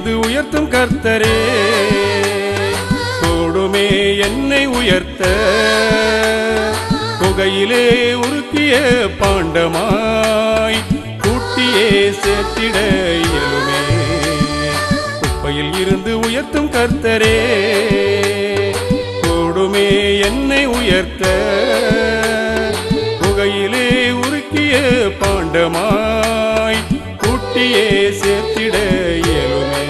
இருந்து உயர்த்தும் கர்த்தரே கூடுமே என்னை உயர்த்த குகையிலே உருக்கிய பாண்டமாய் கூட்டியே சேர்த்திட இயலுமே குப்பையில் இருந்து உயர்த்தும் கர்த்தரே கூடுமே என்னை உயர்த்த குகையிலே உருக்கிய பாண்டமாய் கூட்டியே சேர்த்திட இயலுமே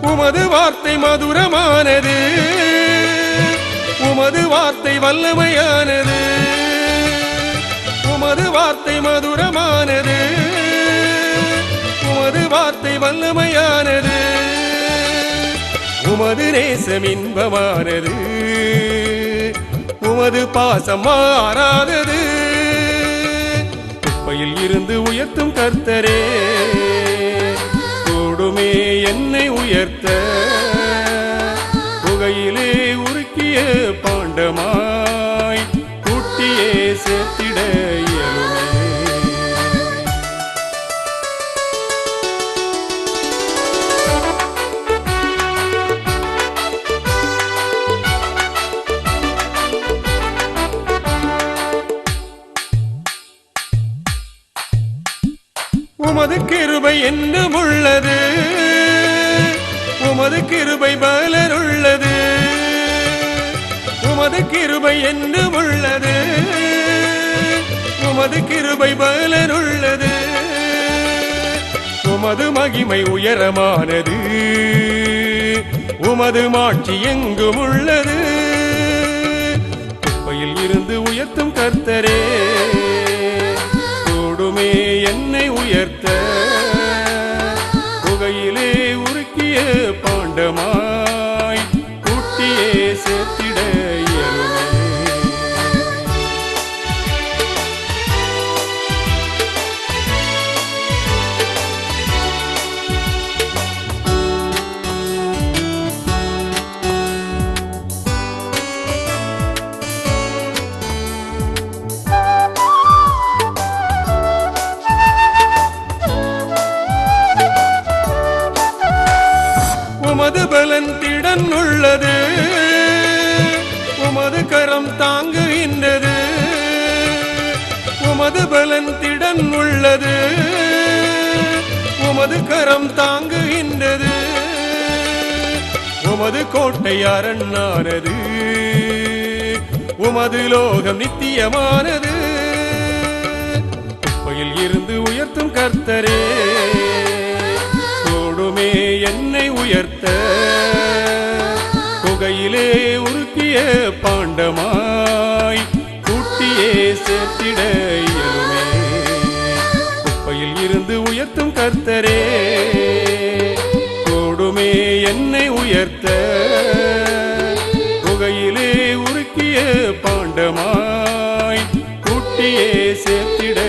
உமது வார்த்தை மதுரமானது உமது வார்த்தை வல்லமையானது உமது வார்த்தை மதுரமானது உமது வார்த்தை வல்லமையானது உமது நேசம் இன்பமானது உமது பாசம் மாறாதது குப்பையில் இருந்து உயர்த்தும் கர்த்தரே கூடுமே என்னை உயர்த்த குகையிலே உருக்கிய பாண்டமாய் கூட்டியே சேர்த்திட இயலுமே உமது கிருபை என்னும் உள்ளது உமது கிருபை பலருள்ளது உமது கிருபை என்னும் உள்ளது உமது கிருபை பலருள்ளது உமது மகிமை உயரமானது உமது மாட்சி எங்கும் உள்ளது குப்பையில் இருந்து உயர்த்தும் கர்த்தரே கூடுமே என்னை உயர்த்த குகையிலே உருக்கிய பாண்டமாய் கூட்டியே சேர்த்திட இயலுமே உமது பலன் திடன் உள்ளது உமது கரம் தாங்குகின்றது உமது பலன் திடன் உள்ளது உமது கரம் தாங்குகின்றது உமது கோட்டை அரண்யானது உமது லோகம் நித்தியமானது குப்பையில் இருந்து உயர்த்தும் கர்த்தரே கூடுமே என்னை உயர்த்த குகையிலே உருக்கிய பாண்டமாய் கூட்டியே சேர்த்திட இயலுமே குப்பையில் இருந்து உயர்த்தும் கர்த்தரே கூடுமே என்னை உயர்த்த குகையிலே உருக்கிய பாண்டமாய் கூட்டியே சேர்த்திட